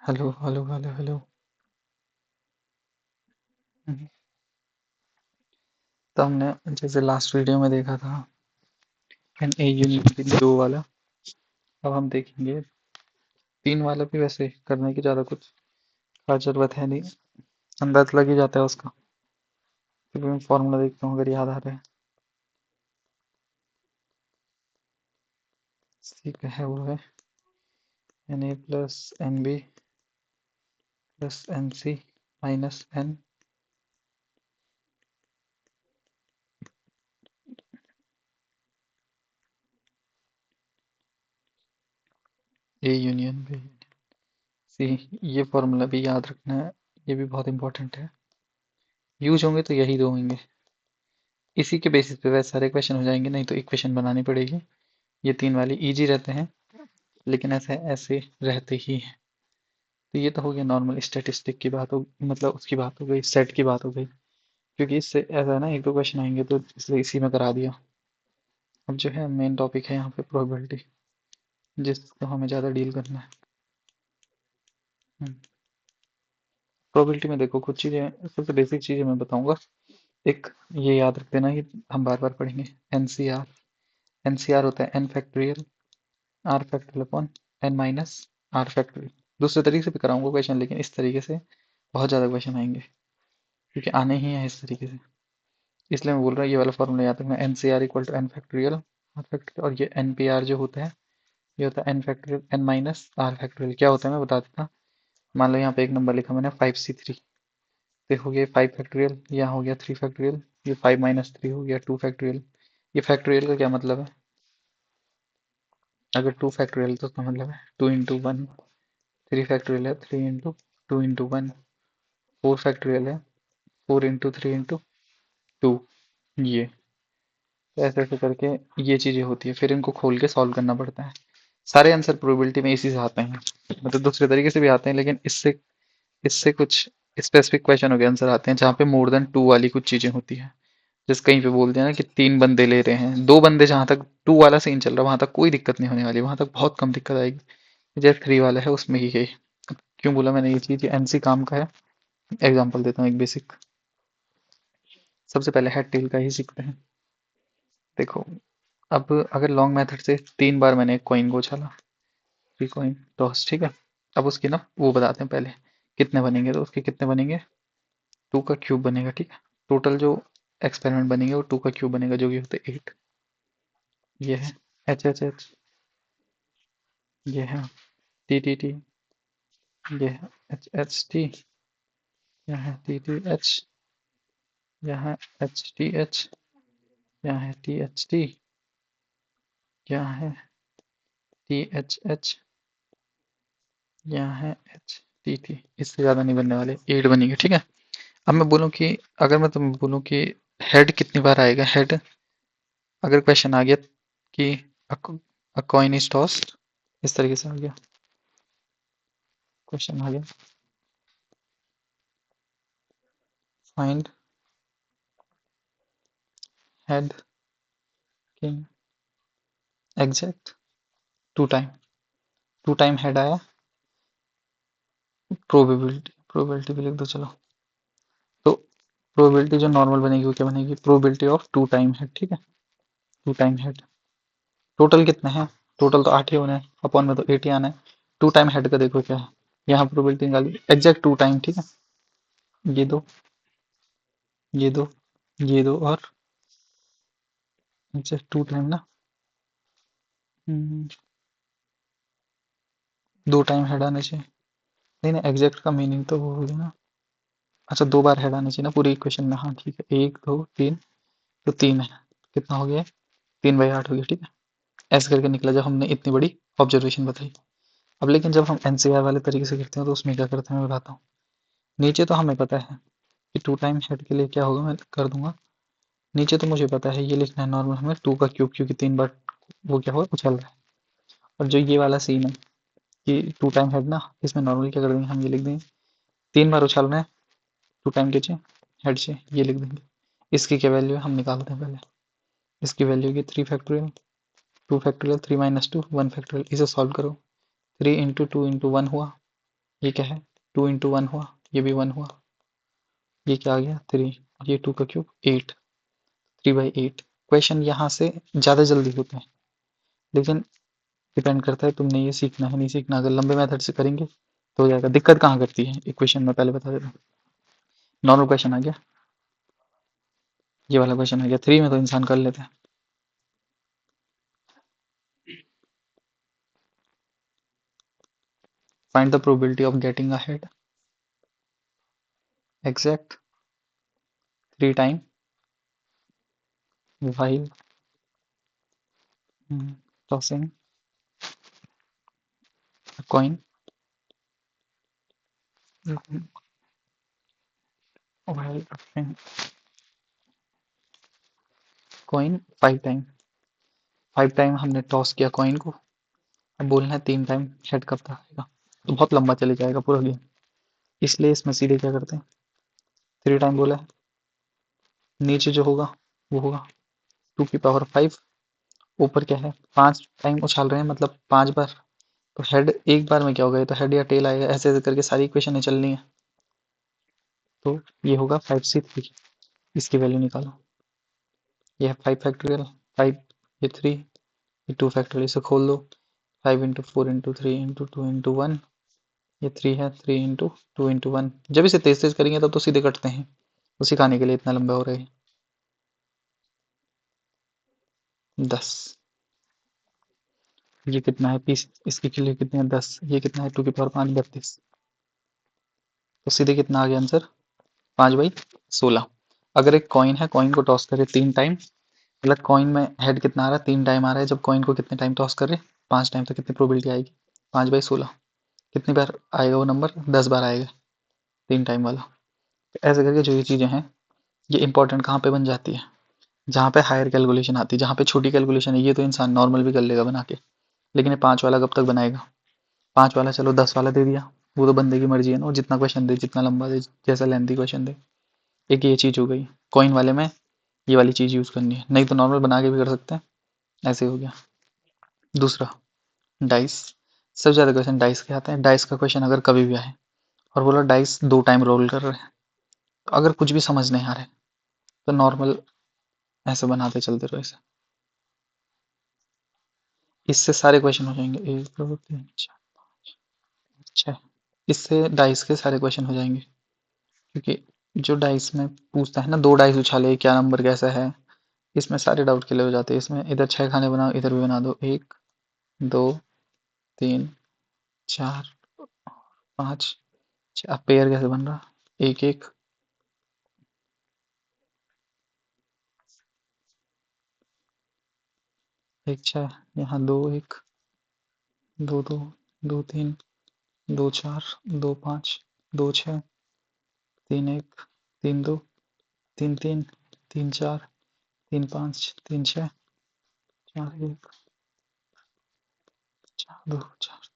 Hello hello hello hello. हम्म, तो हमने जैसे लास्ट वीडियो में देखा था एन ए यूनियन बी दो वाला। अब हम देखेंगे तीन वाला भी। वैसे करने की ज़्यादा कुछ खास जरूरत है नहीं, अंदाज लग ही जाता है उसका। फिर भी मैं फॉर्मूला देखता हूँ अगर याद आ रहा है। सी का है वो है N A plus N B plus N C minus N A union B C. ये फॉर्मूला भी याद रखना है, ये भी बहुत इंपॉर्टेंट है। यूज होंगे तो यही दो होंगे, इसी के बेसिस पे वैसे सारे क्वेश्चन हो जाएंगे, नहीं तो इक्वेशन बनानी पड़ेगी। ये तीन वाले इजी रहते हैं, लेकिन ऐसे ऐसे रहते ही हैं। तो ये तो हो गया नॉर्मल स्टैटिस्टिक की बात हो, मतलब उसकी बात हो गई, सेट की बात हो गई। क्योंकि इससे ऐसा है ना, एक दो क्वेश्चन आएंगे तो इसलिए इसी में करा दिया। अब जो है मेन टॉपिक है यहाँ पे प्रोबेबिलिटी, जिसको हमें ज़्यादा डील करना है। प्रोबेबिलिटी में देखो कुछ चीज़ें, सबसे बेसिक चीज़ें मैं बताऊंगा। एक ये याद रख देना, ये हम बार बार पढ़ेंगे। एनसीआर, एनसीआर होता है N factorial R factorial upon N minus R factorial. दूसरे तरीके से भी कराऊंगा क्वेश्चन, लेकिन इस तरीके से बहुत ज़्यादा क्वेश्चन आएंगे, क्योंकि आने ही हैं इस तरीके से। इसलिए मैं बोल रहा हूँ ये वाला फॉर्मूला याद रखना, N C R equal to N factorial R factorial. और ये एन पी आर जो होता है, ये होता है N factorial N minus R factorial. क्या होता है मैं बता देता। मान लो यहाँ पे एक नंबर लिखा मैंने 5C3, तो हो गया 5 फैक्टोरियल, यहाँ हो गया 3 फैक्टोरियल, ये 5 - 3 हो गया 2 फैक्टोरियल। ये फैक्टोरियल का क्या मतलब है? अगर 2 फैक्टोरियल तो उसका मतलब है 2 × 1। 3 फैक्टोरियल है 3 × 2 × 1। 4 फैक्टोरियल है 4 × 3 × 2। ये तो ऐसे ऐसे करके ये चीजें होती है, फिर इनको खोल के सॉल्व करना पड़ता है। सारे आंसर प्रोबेबिलिटी में इसी से आते हैं, मतलब दूसरे तरीके से भी आते हैं, लेकिन इससे इससे कुछ स्पेसिफिक क्वेश्चनों के आंसर आते हैं जहाँ पे मोर देन टू वाली कुछ चीजें होती है। जैसे कहीं पे बोलते हैं ना कि 3 बंदे ले रहे हैं, 2 बंदे, जहां तक टू वाला सीन चल रहा है वहां तक कोई दिक्कत नहीं होने वाली, वहां तक बहुत कम दिक्कत आएगी। जैसे 3 वाला है उसमें ही है। क्यों बोला मैंने ये चीज, ये एनसी काम का है। एग्जाम्पल देता हूँ एक बेसिक। सबसे पहले हेड टेल का ही सीखते हैं। देखो, अब अगर लॉन्ग मेथड से 3 बार मैंने एक कॉइन को उछाला, 3 कॉइन टॉस, ठीक है। अब उसकी ना वो बताते हैं पहले कितने बनेंगे, तो उसके कितने बनेंगे, 2 का क्यूब बनेगा, ठीक है। टोटल जो एक्सपेरिमेंट बनेंगे वो 2 का क्यूब बनेगा, जो कि होते हैं 8। ये है एच एच एच, ये है टी टी टी, ये है एच एच टी, यहाँ है टी टी एच, यहाँ है एच टी एच, यहाँ है टी एच टी, यहाँ है टी एच एच, यहाँ है एच टी टी। इससे ज़्यादा नहीं बनने वाले, 8 बनेंगे, ठीक है। अब मैं बोलूँ कि अगर मैं तुम्हें बोलूँ कि हेड कितनी बार आएगा, हेड अगर क्वेश्चन आ गया कि अ कॉइन इज टॉस्ड, इस तरीके से आ गया, क्वेश्चन आ गया find heading exact two time, two time head आया, प्रोबेबिलिटी भी लिख दो चलो। तो प्रोबेबिलिटी जो नॉर्मल बनेगी वो क्या बनेगी, probability of two time head, ठीक है। टू टाइम हेड, टोटल कितने हैं, टोटल तो 8 ही होने हैं, अपॉन में तो 8 ही आना है। टू टाइम हेड का देखो क्या है, यहाँ प्रोबेबिलिटी निकाली एग्जैक्ट टू टाइम, ठीक है। ये दो, ये दो, ये दो, और एग्जैक्ट टू टाइम ना, 2 टाइम हेड आने चाहिए। नहीं नहीं, एग्जैक्ट का मीनिंग तो वो हो गया ना। अच्छा, 2 बार हेड आने चाहिए ना पूरी इक्वेशन में, हाँ ठीक है, 1 2 3, तो 3 है। कितना हो गया, 3/8 हो गया, ठीक है। ऐसे करके निकला जब हमने इतनी बड़ी ऑब्जर्वेशन बताई। अब लेकिन जब हम एनसीआर वाले तरीके से करते हैं तो उसमें क्या करते हैं मैं बताता हूँ। नीचे तो हमें पता है कि टू टाइम हेड के लिए क्या होगा, मैं कर दूंगा। नीचे तो मुझे पता है ये लिखना है नॉर्मल हमें 2 का क्यूब, क्योंकि 3 बार वो क्या होगा, उछल रहा है। और जो ये वाला सीन है कि टू टाइम हेड ना, इसमें नॉर्मली क्या कर देंगे हम, ये लिख देंगे 3 बार उछल रहे हैं, टू टाइम के चे हेड से, ये लिख देंगे। इसकी क्या वैल्यू है हम निकालते हैं पहले। इसकी वैल्यू की 3 फैक्टोरियल, 2 फैक्टोरियल, 3 - 2 1 फैक्टोरियल, इसे सॉल्व करो। 3 × 2 × 1 हुआ, ये क्या है, 2 × 1 हुआ, ये भी 1 हुआ, ये क्या आ गया 3, ये 2 का क्यूब 8, 3/8। क्वेश्चन यहाँ से ज़्यादा जल्दी होते हैं, लेकिन डिपेंड करता है तुमने ये सीखना है नहीं सीखना। अगर लंबे मेथड से करेंगे तो हो जाएगा। दिक्कत कहाँ करती है इक्वेशन में, पहले बता देता हूँ। नॉर्मल क्वेश्चन आ गया, ये वाला क्वेश्चन आ गया, 3 में तो इंसान कर लेते हैं। Find the probability of getting ahead, exact 3 time while tossing a coin while tossing coin 5 time. 5 time हमने टॉस किया कॉइन को, अब बोलना है 3 टाइम हेड कब तक आएगा, तो बहुत लंबा चले जाएगा पूरा गेम। इसलिए इसमें सीधे क्या करते हैं, 3 टाइम बोला है, नीचे जो होगा वो होगा 2 की पावर 5, ऊपर क्या है 5 टाइम उछाल रहे हैं मतलब 5 बार, तो हेड एक बार में क्या होगा, ये तो हेड या टेल आएगा, ऐसे ऐसे करके सारी इक्वेशन चलनी है। तो ये होगा 5C3, इसकी वैल्यू निकालो। ये है 5 फैक्टोरियल 5, ये 3, ये 2 फैक्टोरियल, इसे खोल दो, 5 × 4 × 3 × 2 × 1, ये 3 है, 3 × 2 × 1। जब इसे तेज तेज करेंगे तब तो सीधे कटते हैं, तो सिखाने के लिए इतना लंबा हो रहा है। 10, ये कितना है पीस, इसके के लिए कितने हैं 10, ये कितना है 2 की पावर 5 32, तो सीधे कितना आ गया आंसर 5/16। अगर एक कॉइन है, कॉइन को टॉस करे 3 टाइम, मतलब कॉइन में हेड कितना आ रहा है 3 टाइम आ रहा है, जब कॉइन को कितने टाइम टॉस करे 5 टाइम, तो कितनी प्रोबेबिलिटी आएगी 5/16। कितनी बार आएगा वो नंबर, 10 बार आएगा 3 टाइम वाला। तो ऐसे करके जो ये चीज़ें हैं ये इंपॉर्टेंट कहाँ पे बन जाती है, जहाँ पे हायर कैलकुलेशन आती है। जहाँ पे छोटी कैलकुलेशन है ये तो इंसान नॉर्मल भी कर लेगा बना के, लेकिन ये 5 वाला कब तक बनाएगा। 5 वाला चलो 10 वाला दे दिया, वो तो बंदे की मर्जी है ना, वो जितना क्वेश्चन दे, जितना लंबा दे, जैसा लेंथी क्वेश्चन दे। एक ये चीज़ हो गई, कॉइन वाले में ये वाली चीज़ यूज़ करनी है, नहीं तो नॉर्मल बना के भी कर सकते हैं। ऐसे हो गया। दूसरा, डाइस, सबसे ज़्यादा क्वेश्चन डाइस के आते हैं। डाइस का क्वेश्चन अगर कभी भी आए और बोला डाइस 2 टाइम रोल कर रहे हैं, तो अगर कुछ भी समझ नहीं आ रहा है तो नॉर्मल ऐसे बनाते चलते रहो ऐसे, इससे सारे क्वेश्चन हो जाएंगे। 1 2 3 4 5 6, इससे डाइस के सारे क्वेश्चन हो जाएंगे, क्योंकि जो डाइस में पूछता है ना 2 डाइस उछाले क्या नंबर कैसा है, इसमें सारे डाउट क्लियर हो जाते हैं। इसमें इधर 6 खाने बनाओ, इधर भी बना दो, 1 2 3 4 5। अब पेयर कैसे बन रहा, 1 1, एक 6, यहाँ 2 1, 2 2, 2 3, 2 4, 2 5, 2 6, 3 1, 3 2, 3 3, 3 4, 3 5, 3 6, 4 1, 4 2, 4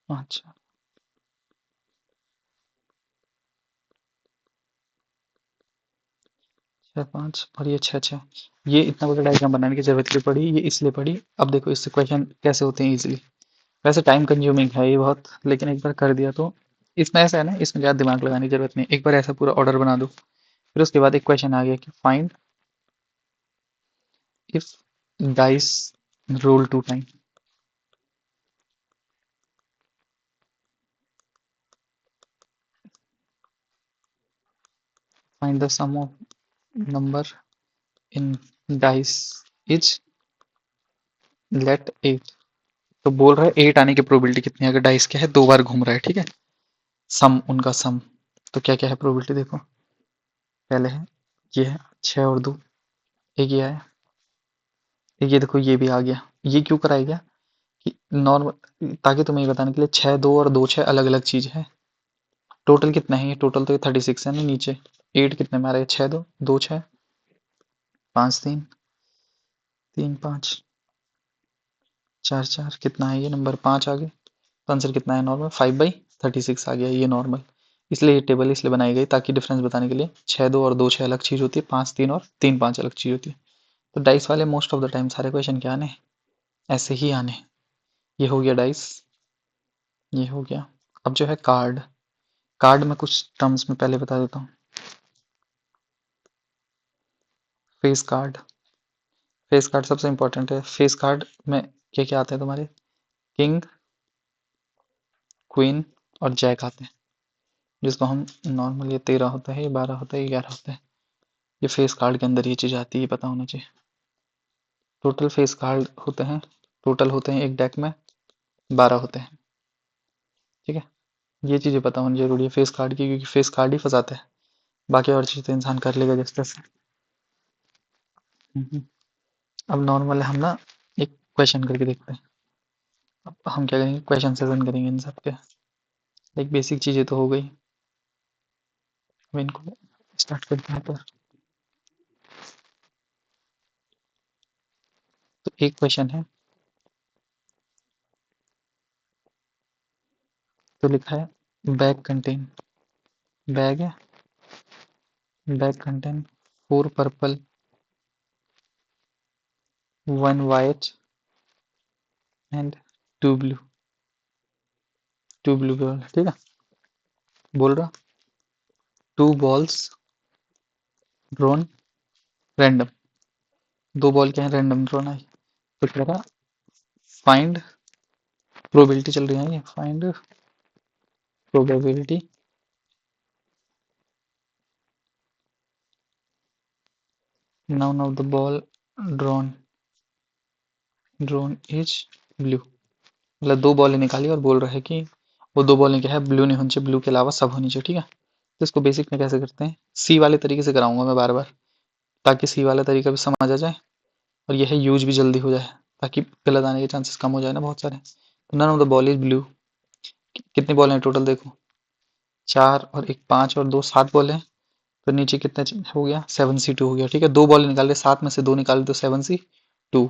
5 6 5, और ये 6 6। ये इतना बड़ा डायग्राम बनाने की जरूरत क्यों पड़ी, ये इसलिए पड़ी, अब देखो इससे क्वेश्चन कैसे होते हैं इजीली। वैसे टाइम कंज्यूमिंग है ये बहुत, लेकिन एक बार कर दिया तो इसमें ऐसा है ना, इसमें ज़्यादा दिमाग लगाने की जरूरत नहीं। एक बार ऐसा पूरा ऑर्डर बना दो, फिर उसके बाद एक क्वेश्चन आ गया कि find if dice roll 2 time, find the sum of number in dice is late 8। तो बोल रहा है 8 आने की प्रोबेबिलिटी कितनी है, अगर डाइस क्या है 2 बार घूम रहा है, ठीक है, सम उनका सम। तो क्या क्या है प्रोबेबिलिटी देखो, पहले है ये है 6 और 2, एक ये है, एक ये देखो ये भी आ गया। ये क्यों कराया गया कि नॉर्मल, ताकि तुम्हें ये बताने के लिए 6 2 और 2 6 अलग अलग चीज है। टोटल कितना है, ये टोटल तो ये 36 है ना नीचे, 8 कितने में आ रहा है, 6 2 2 6, 5 3 3 5 4 4, कितना है ये नंबर 5 आ गए। तो आंसर कितना है नॉर्मल, 5/36 आ गया ये नॉर्मल। इसलिए ये टेबल इसलिए बनाई गई ताकि डिफरेंस बताने के लिए 6 2 और 2 6 अलग चीज होती है, 5 3 और 3 5 अलग चीज होती है। तो डाइस वाले मोस्ट ऑफ द टाइम सारे क्वेश्चन क्या आने, ऐसे ही आने। ये हो गया डाइस, ये हो गया। अब जो है कार्ड, कार्ड में कुछ टर्म्स में पहले बता देता हूँ। फेस कार्ड, फेस कार्ड सबसे इंपॉर्टेंट है। फेस कार्ड में क्या क्या आते हैं तुम्हारे, किंग, क्वीन और जैक आते हैं, जिसको हम नॉर्मल, ये 13 होता है, ये 12 होता है, ये 11 होता है। ये फेस कार्ड के अंदर ये चीज़ आती है, ये पता होना चाहिए। टोटल फेस कार्ड होते हैं, टोटल होते हैं एक डेक में 12 होते हैं, ठीक है। ये चीज़ें पता होनी जरूरी है फेस कार्ड की, क्योंकि फेस कार्ड ही फंसाता है, बाकी और चीज़ तो इंसान कर लेगा जिस तरह से। हम्म। अब नॉर्मल हम ना एक क्वेश्चन करके देखते हैं। अब हम क्या करेंगे, क्वेश्चन सेशन करेंगे इन सब के। एक बेसिक चीज़ें तो हो गई, अब इनको स्टार्ट करते हैं। तो एक क्वेश्चन है, तो लिखा है बैग कंटेन, बैग है, bag contain 4 purple 1 white and 2 blue, 2 blue ball, ठीक है। बोल रहा 2 बॉल्स ड्रॉन रैंडम, 2 बॉल क्या है रैंडम ड्रॉन आई। तो क्या रहा, फाइंड प्रोबेबिलिटी चल रही है, ये find probability noun of the ball drawn, drawn is blue. मतलब 2 बॉलें निकाली और बोल रहा है कि वो 2 बॉलें क्या है, ब्लू नहीं होनी चाहिए, ब्लू के अलावा सब होनी चाहिए, ठीक है। तो इसको बेसिक में कैसे करते हैं, सी वाले तरीके से कराऊंगा मैं बार बार, ताकि सी वाला तरीका भी समझ आ जाए और यह यूज भी जल्दी हो जाए, ताकि गलत आने के चांसेस कम हो जाए ना बहुत सारे। तो none of the ball is blue. कितनी बॉल हैं टोटल देखो, 4 और एक 5 और 2 7 बॉल हैं। तो नीचे कितना हो गया, 7C2 हो गया, ठीक है। 2 बॉल निकाल ले, 7 में से 2 निकाल तो 7C2।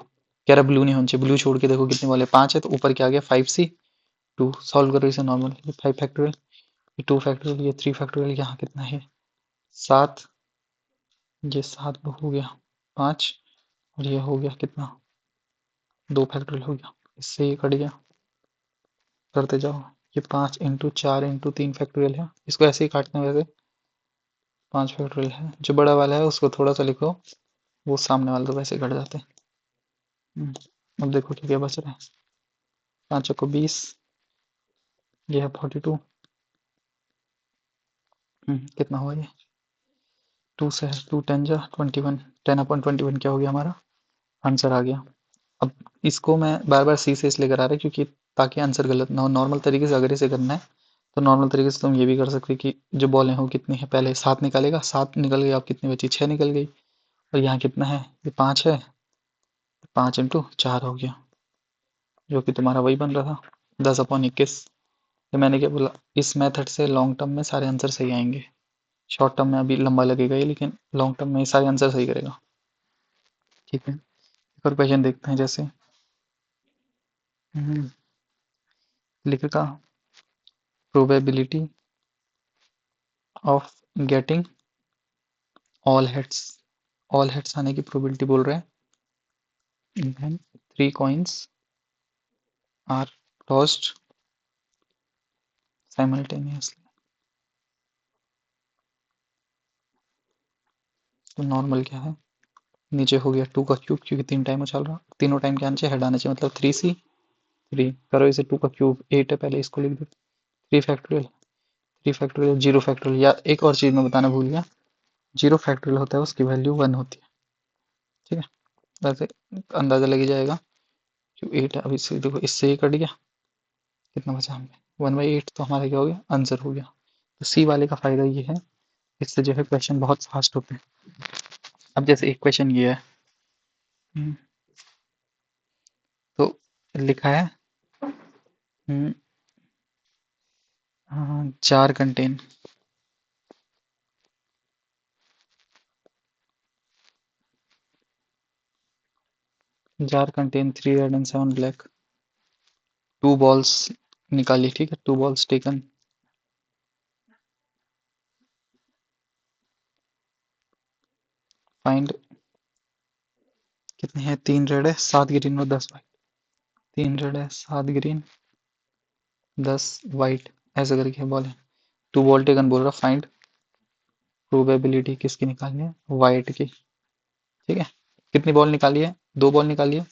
कह रहा ब्लू नहीं होना चाहिए, ब्लू छोड़ के देखो कितनी बॉल है, 5 है, तो ऊपर क्या आ गया 5C2। सॉल्व करो इसे नॉर्मल, ये 5 फैक्टोरियल, ये 2 फैक्टोरियल, ये 3 फैक्टोरियल, यहाँ कितना है 7, ये 7 हो गया 5, और ये हो गया कितना 2 फैक्टोरियल हो गया, इससे ये कट गया, करते जाओ। ये 5 इंटू 4 इंटू 3 फैक्टोरियल है, इसको ऐसे ही काटना है वैसे। 5 फैक्टोरियल है, जो बड़ा वाला है उसको थोड़ा सा लिखो, वो सामने वाले तो वैसे घट जाते हैं। अब देखो क्या क्या बच रहा है, 5 को 20, ये है 42। कितना हुआ ये, 2 से है, 2 10 जा 21, 10/21 क्या हो गया हमारा आंसर आ गया। अब इसको मैं बार बार सी से इसलिए करा रहा क्योंकि ताकि आंसर गलत ना हो। नॉर्मल तरीके से अगर इसे करना है तो नॉर्मल तरीके से तुम ये भी कर सकते कि जो बॉलें हो कितनी है, पहले 7 निकालेगा, 7 निकल गई, आप कितनी बची 6 निकल गई, और यहाँ कितना है, ये 5 है, 5 इंटू 4 हो गया, जो कि तुम्हारा वही बन रहा था 10/21। तो मैंने क्या बोला, इस मेथड से लॉन्ग टर्म में सारे आंसर सही आएंगे, शॉर्ट टर्म में अभी लंबा लगेगा ये, लेकिन लॉन्ग टर्म में ये सारे आंसर सही करेगा, ठीक है। एक और क्वेश्चन देखते हैं, जैसे लिखेगा probability of getting all heads, all heads आने की प्रोबेबिलिटी बोल रहे हैं, when 3 coins are tossed simultaneously. तो नॉर्मल क्या है, नीचे हो गया 2 का क्यूब, क्योंकि 3 टाइम उछाल रहा, तीनों टाइम क्या आना चाहिए, हेड आना चाहिए, मतलब 3C3 करो इसे, 2 का क्यूब 8 है, पहले इसको लिख दो, 3 फैक्टोरियल, 3 फैक्टोरियल 0 फैक्टोरियल। या एक और चीज़ मैं बताना भूल गया, 0 फैक्टोरियल होता है उसकी वैल्यू 1 होती है, ठीक है। वैसे अंदाजा लग ही जाएगा, क्यों 8 है, अब इससे देखो, इससे ये कट गया, कितना बचा हमें 1/8, तो हमारा क्या हो गया आंसर हो गया। तो सी वाले का फायदा ये है, इससे जो है क्वेश्चन बहुत फास्ट होते हैं। अब जैसे एक क्वेश्चन ये है, हम्म, तो लिखा है jar contain, jar contain 3 red and 7 black, 2 balls निकाली, ठीक है, 2 बॉल्स टेकन, फाइंड कितने हैं? 3 रेड है, 7 ग्रीन और 10 वाइट। 3 रेड है, 7 ग्रीन, 10 वाइट, ऐसे करके बॉल है। 2 बॉल टेकन बोल रहा, फाइंड प्रोबेबिलिटी किसकी निकालनी है? वाइट की। ठीक है, कितनी बॉल निकाली है? 2 बॉल निकाली है।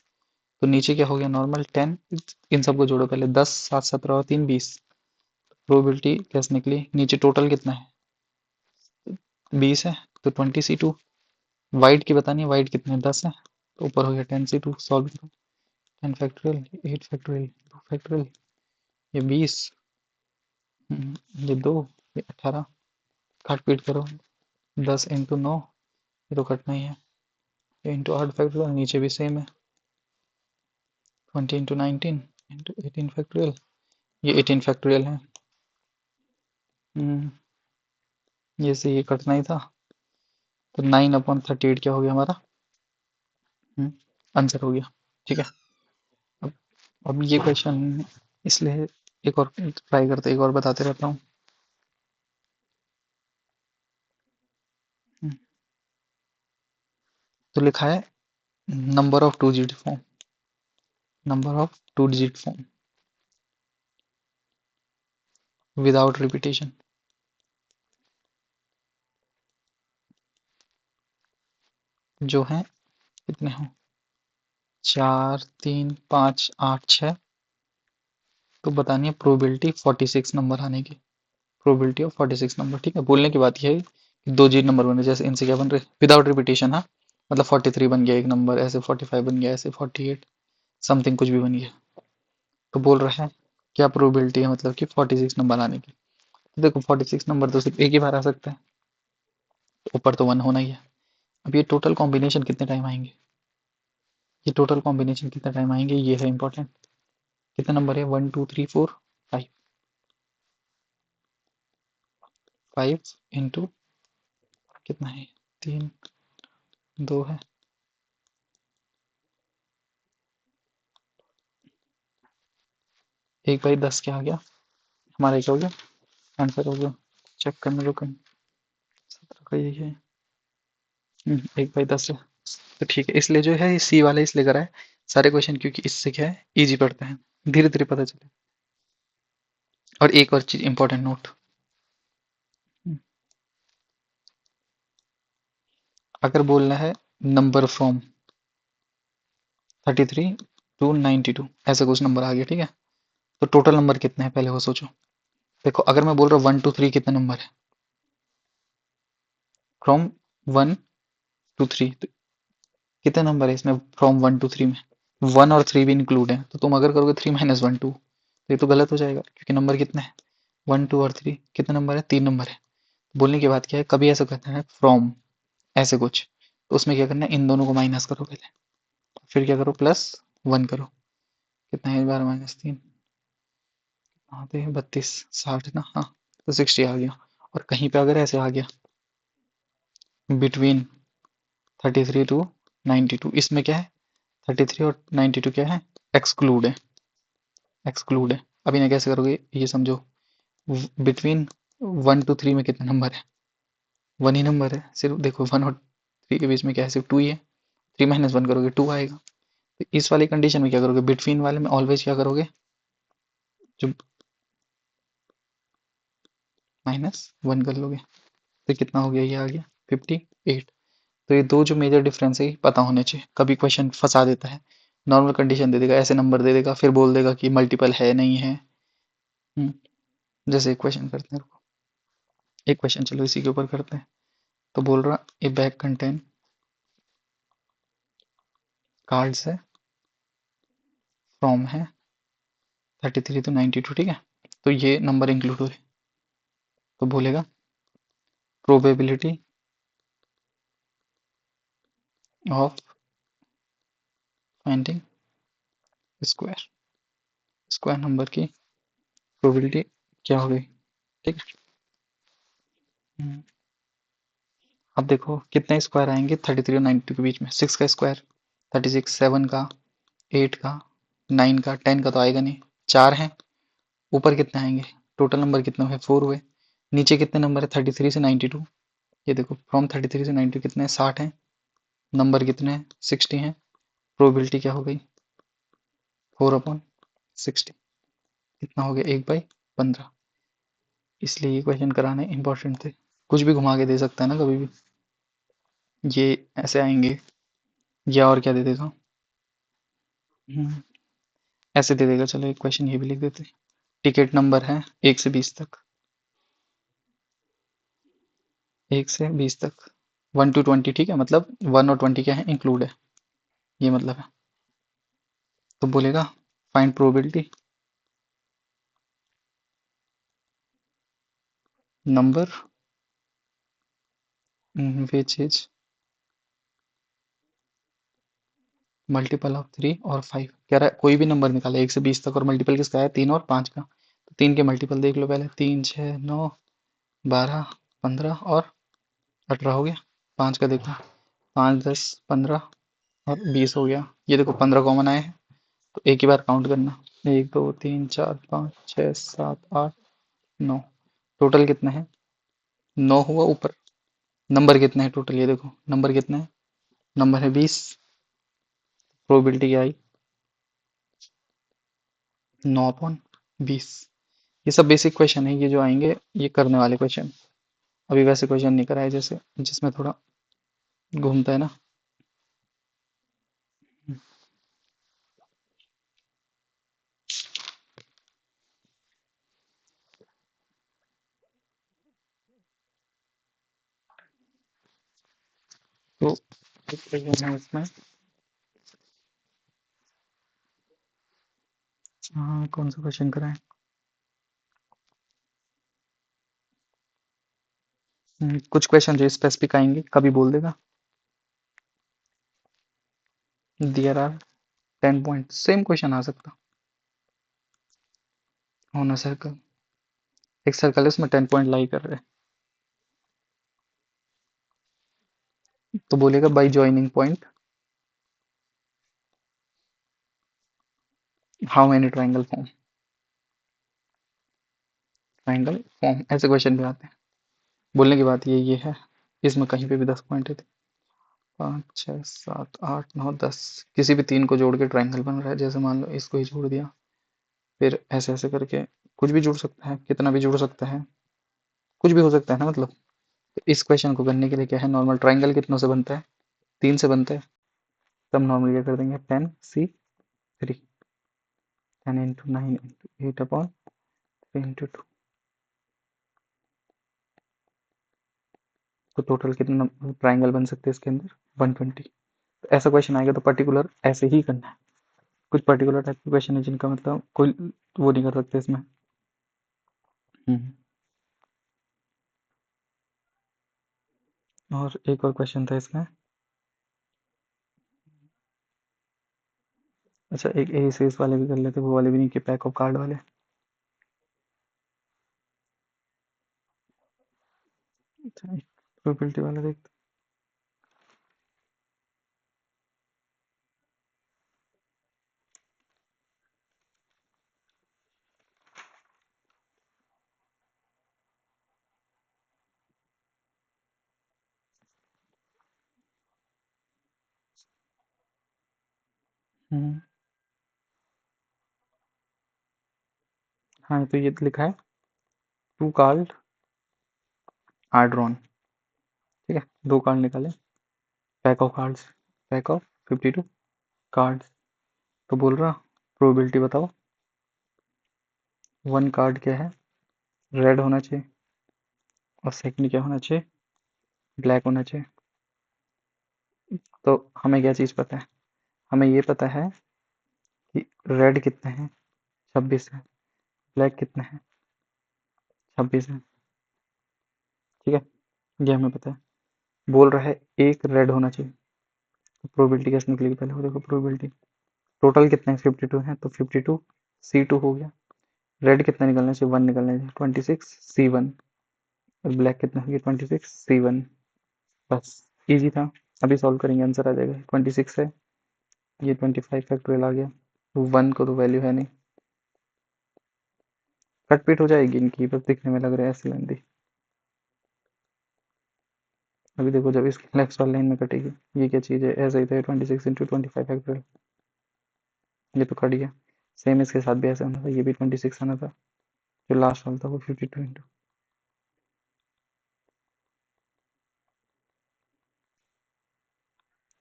तो नीचे क्या हो गया? नॉर्मल 10। इन सबको जोड़ो पहले, 10 7 17 और 3 20। प्रोबेबिलिटी कैसे निकली? नीचे टोटल कितना है? 20 है, तो 20 C2। वाइट की बतानी है, वाइट कितने? 10 है, तो ऊपर हो गया 10 C2। सॉल्व करो। 10 फैक्टोरियल, 8 फैक्टोरियल, 2 फैक्टोरियल, ये 20, ये 2, ये 18। काट पीट करो, 10 × 9, ये तो कटना ही है। ये इंटू 8 फैक्टोरियल, नीचे भी सेम है। 20 × 19 इंटू 18 फैक्टोरियल, ये 18 फैक्टोरियल है। हम्म, ये से ये कटना ही था। तो 9/38 क्या हो गया हमारा? आंसर हो गया। ठीक है। अब अब ये क्वेश्चन, इसलिए एक और ट्राई करते, एक और बताते रहता हूँ। तो लिखा है number of 2 digit form, number of 2 digit form without repetition, जो है कितने हो? 4 3 5 8 6। तो बतानी है प्रोबेबिलिटी 46 नंबर आने की। Probability of 46 number. ठीक है, बोलने की बात यह है कि 2 डिजिट नंबर बने, जैसे इनसे क्या बन रहे? Without repetition. हाँ, मतलब 43 बन गया एक नंबर, ऐसे 45 बन गया, ऐसे 48 समथिंग कुछ भी बन गया। तो बोल रहा है क्या प्रोबेबिलिटी है, मतलब कि 46 नंबर आने की। तो देखो 46 नंबर तो सिर्फ एक ही बार आ सकता है, तो ऊपर तो 1 होना ही है। अब ये टोटल कॉम्बिनेशन कितने टाइम आएंगे? ये टोटल कॉम्बिनेशन कितने टाइम आएंगे, ये है इंपॉर्टेंट। कितने नंबर है? 1 2 3 4 5। 5 इंटू कितना है? 3 2 है। 1/10 क्या आ गया हमारा? क्या हो गया? आंसर हो गया। चेक करने दो कहीं। 17 का यही है। 1/10 है। तो ठीक है, इसलिए जो है ये सी वाला इसलिए करा है सारे क्वेश्चन, क्योंकि इससे क्या है, इजी पड़ता है, धीरे धीरे पता चले। और एक और चीज इंपॉर्टेंट नोट, अगर बोलना है नंबर फ्रॉम 33 to 92, ऐसा कुछ नंबर आ गया, ठीक है, तो टोटल नंबर कितने हैं पहले वो सोचो। देखो अगर मैं बोल रहा हूँ 1 to 3 कितने नंबर है? फ्रॉम 1 to 3, तो कितने नंबर है इसमें फ्रॉम 1 to 3 में? 1 और 3 भी इंक्लूड है, तो तुम अगर करोगे 3 - 1 2, तो ये तो गलत हो जाएगा, क्योंकि नंबर कितने हैं? 1 2 और 3, कितने नंबर है? 3 नंबर है। बोलने की बात क्या है, कभी ऐसा करना है फ्रॉम ऐसे कुछ, तो उसमें क्या करना है, इन दोनों को माइनस करो पहले, फिर क्या करो, +1 करो। कितना है? 12 - 3, आते हैं 32 60 ना, हाँ, तो 60 आ गया। और कहीं पे अगर ऐसे आ गया बिटवीन 33 to 92, इसमें क्या है? 33 और 92 क्या है? एक्सक्लूड है, एक्सक्लूड है। अब इन्हें कैसे करोगे, ये समझो। बिटवीन 1 to 3 में कितने नंबर है? 1 ही नंबर है सिर्फ। देखो 1 और 3 के बीच में क्या है? सिर्फ 2 ही है। 3 - 1 करोगे 2 आएगा। तो इस वाली कंडीशन में क्या करोगे, बिटवीन वाले में ऑलवेज क्या करोगे, जो -1 कर लोगे। तो कितना हो गया? ये आ गया 58। तो ये दो जो मेजर डिफरेंस है पता होने चाहिए, कभी क्वेश्चन फंसा देता है। नॉर्मल कंडीशन दे देगा, ऐसे नंबर दे देगा, फिर बोल देगा कि मल्टीपल है नहीं है। जैसे एक क्वेश्चन करते हैं, एक क्वेश्चन चलो इसी के ऊपर करते हैं। तो बोल रहा ए बैग कंटेन कार्ड्स है, फ्रॉम है 33 to 92, ठीक है, तो ये नंबर इंक्लूड हो रहे। तो बोलेगा probability of finding square, square number की प्रोबेबिलिटी क्या हो गई? ठीक है। अब देखो कितने स्क्वायर आएंगे 33 और 92 के बीच में? 6 का स्क्वायर 36, 7 का, 8 का, 9 का, 10 का तो आएगा नहीं। 4 हैं। ऊपर कितने आएंगे? टोटल नंबर कितने हुए? 4 हुए। नीचे कितने नंबर है 33 से 92? ये देखो फ्रॉम 33 से 92 कितने हैं? 60 हैं। नंबर कितने हैं? 60 हैं। प्रोबेबिलिटी क्या हो गई, 4/60, कितना हो गया, 1/15। इसलिए ये क्वेश्चन कराने इंपॉर्टेंट थे। कुछ भी घुमा के दे सकता है ना कभी भी। ये ऐसे आएंगे, या और क्या दे देगा, हम्म, ऐसे दे देगा। चलो एक क्वेश्चन ये भी लिख देते हैं। टिकट नंबर है 1 से 20 तक, 1 से 20 तक, 1 to 20, ठीक है, मतलब 1 और 20 क्या है, इंक्लूड है, ये मतलब है। तो बोलेगा find probability number which is multiple of 3 और 5। कह रहा है कोई भी नंबर निकाला 1 से 20 तक, और मल्टीपल किसका है, 3 और 5 का। तो 3 के मल्टीपल देख लो पहले, 3, 6, 9, 12, 15 और 18 हो गया। 5 का देखो, 5, 10, 15 और 20 हो गया। ये देखो 15 कॉमन आए हैं, तो एक ही बार काउंट करना, 1, 2, 3, 4, 5, 6, 7, 8, 9। टोटल कितना है, 9 हुआ ऊपर। नंबर कितने हैं टोटल, ये देखो नंबर कितने हैं, नंबर है 20। प्रोबेबिलिटी क्या आई, 9/20। ये सब बेसिक क्वेश्चन है, ये जो आएंगे ये करने वाले क्वेश्चन। अभी वैसे क्वेश्चन नहीं कराए जैसे जिसमें थोड़ा घूमता है ना। तो एक क्वेश्चन है इसमें, हाँ कौन सा क्वेश्चन कराएं। कुछ क्वेश्चन जो स्पेसिफिक आएंगे कभी बोल देगा। There are 10 point, same question आ सकता। ऑन अ सर्कल, एक सर्कल है उसमें 10 पॉइंट लाई कर रहे हैं, तो बोलेगा by joining point how many triangle form, triangle form, ऐसे क्वेश्चन भी आते हैं। बोलने की बात ये है, इसमें कहीं पे भी 10 पॉइंट है। 5, 6, 7, 8, 9, 10, किसी भी तीन को जोड़ के ट्राइंगल बन रहा है। जैसे मान लो इसको ही जोड़ दिया, फिर ऐसे ऐसे करके कुछ भी जुड़ सकता है, कितना भी जुड़ सकता है, कुछ भी हो सकता है ना मतलब। तो इस क्वेश्चन को करने के लिए क्या है, नॉर्मल ट्राइंगल कितनों से बनता है, 3 से बनता है। तब नॉर्मल क्या कर देंगे, 10C3, 10 × 9 × 8/3 × 2। तो टोटल कितना ट्राइंगल बन सकते हैं इसके अंदर, 120। तो ऐसा क्वेश्चन आएगा तो पर्टिकुलर ऐसे ही करना है। कुछ पर्टिकुलर टाइप के क्वेश्चन है जिनका मतलब कोई वो नहीं कर सकते इसमें। हम्म। और एक और क्वेश्चन था इसमें, अच्छा एक ए सीरीज वाले भी कर लेते, वो वाले भी नहीं कि पैक ऑफ कार्ड वाले। अच्छा एक प्रोबेबिलिटी वाला देखते हैं। हाँ तो ये लिखा है 2 कार्ड आर ड्रॉन, ठीक है, 2 कार्ड निकाले, pack of cards, pack of 52 cards. तो बोल रहा प्रोबेबिलिटी बताओ, 1 कार्ड क्या है, रेड होना चाहिए, और सेकंड क्या होना चाहिए, ब्लैक होना चाहिए। तो हमें क्या चीज़ पता है, हमें ये पता है कि रेड कितने हैं, 26 है, ब्लैक कितने हैं, 26 है, ठीक है, ये हमें पता है। बोल रहा है एक रेड होना चाहिए, तो प्रोबेबिलिटी कैसे निकलेगी, पहले वो देखो प्रोबेबिलिटी। टोटल कितने हैं, 52 है, तो 52C2 हो गया। रेड कितना निकलना चाहिए, 1 निकलना चाहिए, 26C1। और ब्लैक कितना हो गया, 26C1। बस, इजी था। अभी सॉल्व करेंगे आंसर आ जाएगा, 26 है, ये 25 फैक्टोरियल आ गया, 1 को तो वैल्यू है नहीं, कट पीट हो जाएगी इनकी, बस दिखने में लग रहा है ऐसे लेंदी। अभी देखो जब इसकी नेक्स्ट वाली लाइन में कटेगी, ये क्या चीज़ है, ऐसा ही था 26 × 25 फैक्टोरियल, ये तो कट गया। सेम इसके साथ भी ऐसा होना था, ये भी 26 आना था, जो लास्ट वाला था वो 52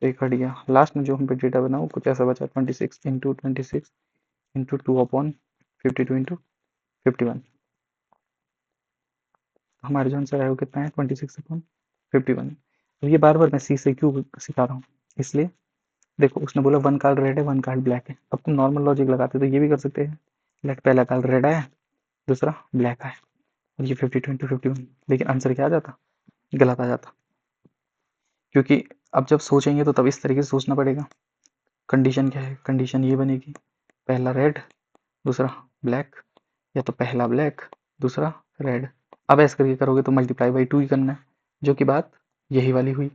तो ये कट गया। लास्ट में जो हम पे डेटा बना वो कुछ ऐसा बचा, 26 × 26 × 2/51, हमारे जो आंसर है वो कितना है, 26/51। अब ये बार बार मैं सी से क्यों सिखा रहा हूँ, इसलिए देखो उसने बोला वन कार्ड रेड है वन कार्ड ब्लैक है, अब तुम नॉर्मल लॉजिक लगाते तो ये भी कर सकते हैं, लेट पहला कार्ड रेड आया, दूसरा ब्लैक आया, और ये 52 × 51, लेकिन आंसर क्या आ जाता, गलत आ जाता। क्योंकि अब जब सोचेंगे तो तब इस तरीके से सोचना पड़ेगा। कंडीशन क्या है, कंडीशन ये बनेगी, पहला रेड दूसरा ब्लैक, या तो पहला ब्लैक दूसरा रेड। अब ऐसे करके करोगे तो मल्टीप्लाई बाई 2 ही करना है, जो कि बात यही वाली हुई।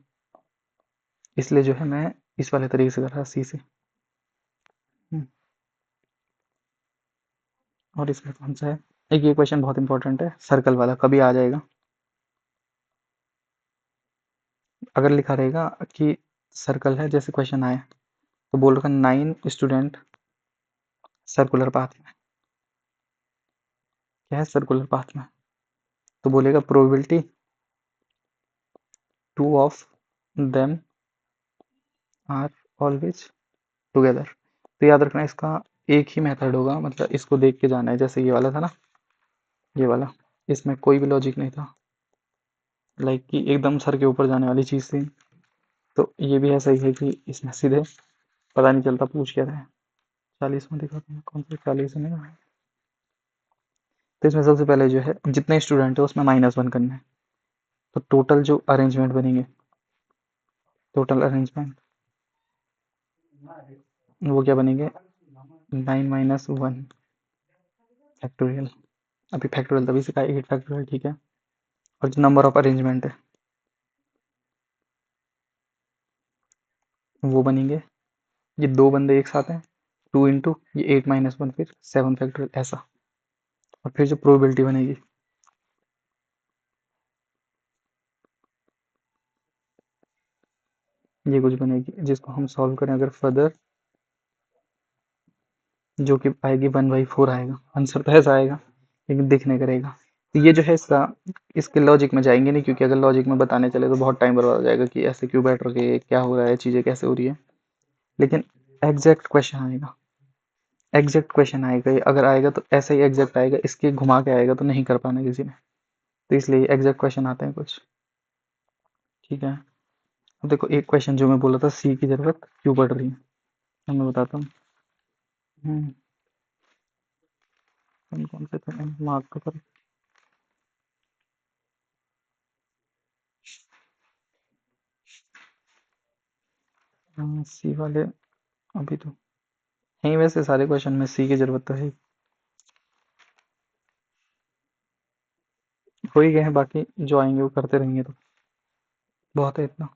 इसलिए जो है मैं इस वाले तरीके से कर रहा सी से। और इसमें कौन सा है, एक ये क्वेश्चन बहुत इंपॉर्टेंट है, सर्कल वाला कभी आ जाएगा। अगर लिखा रहेगा कि सर्कल है, जैसे क्वेश्चन आए तो बोल रखा 9 स्टूडेंट सर्कुलर पाथ में, क्या है सर्कुलर पाथ में, तो बोलेगा probability 2 of them are always together. तो याद रखना इसका एक ही मेथड होगा, मतलब इसको देख के जाना है, जैसे ये वाला था ना, ये वाला, इसमें कोई भी लॉजिक नहीं था, लाइक कि एकदम सर के ऊपर जाने वाली चीज़ थी। तो ये भी ऐसा ही है कि इसमें सीधे पता नहीं चलता पूछ क्या रहे हैं। 40 में दिखाते हैं, कौन सा 40 में, तो इसमें सबसे पहले जो है जितने स्टूडेंट है उसमें -1 करना है, तो टोटल जो अरेंजमेंट बनेंगे, टोटल अरेंजमेंट वो क्या बनेंगे, 9 - 1 फैक्टोरियल। अभी फैक्टोरियल तभी सिखाया 8 फैक्टोरियल, ठीक है। और जो नंबर ऑफ अरेंजमेंट है वो बनेंगे, ये दो बंदे एक साथ हैं, 2 इंटू ये 8 - 1 फिर 7 फैक्टोरियल ऐसा। और फिर जो प्रोबेबिलिटी बनेगी, ये कुछ बनेगी जिसको हम सॉल्व करें अगर फर्दर, जो कि आएगी 1/4 आएगा, आंसर तो ऐसा आएगा लेकिन दिखने करेगा। तो ये जो है इसका, इसके लॉजिक में जाएंगे नहीं, क्योंकि अगर लॉजिक में बताने चले तो बहुत टाइम बर्बाद हो जाएगा कि ऐसे क्यों बैठ रखे, क्या हो रहा है, चीज़ें कैसे हो रही है। लेकिन एग्जैक्ट क्वेश्चन आएगा, एग्जैक्ट क्वेश्चन आएगा, ये अगर आएगा तो ऐसा ही एग्जैक्ट आएगा, इसके घुमा के आएगा तो नहीं कर पाना किसी ने, तो इसलिए एग्जैक्ट क्वेश्चन आते हैं कुछ, ठीक है। अब देखो एक क्वेश्चन जो मैं बोला था, सी की जरूरत क्यों पड़ रही है, अब मैं बताता हूँ। हम्म, कौन कौन से थे मार्क पर, सी वाले अभी तो नहीं, वैसे सारे क्वेश्चन में सी की जरूरत तो है, हो ही गए हैं, बाकी जो आएंगे वो करते रहेंगे, तो बहुत है इतना।